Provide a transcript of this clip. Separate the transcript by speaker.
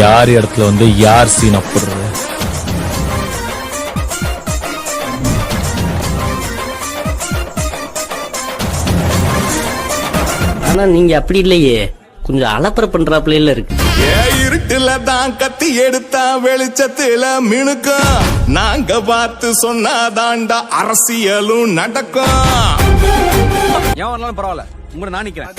Speaker 1: யார் இடத்துல வந்து யார் சீன் போடுறது?
Speaker 2: ஆனா நீங்க அப்படி இல்லையே, கொஞ்சம் அலப்பற பண்றாப்ல இருக்கு.
Speaker 3: இருட்டுல தான் கத்தி எடுத்தா வெளிச்சத்துல மினுக்கும். நாங்க பார்த்து சொன்னாதாண்டா அரசியலும் நடக்கும்.
Speaker 4: எவனாலும் பரவாயில்ல, உங்களை நான் நிக்கிறேன்.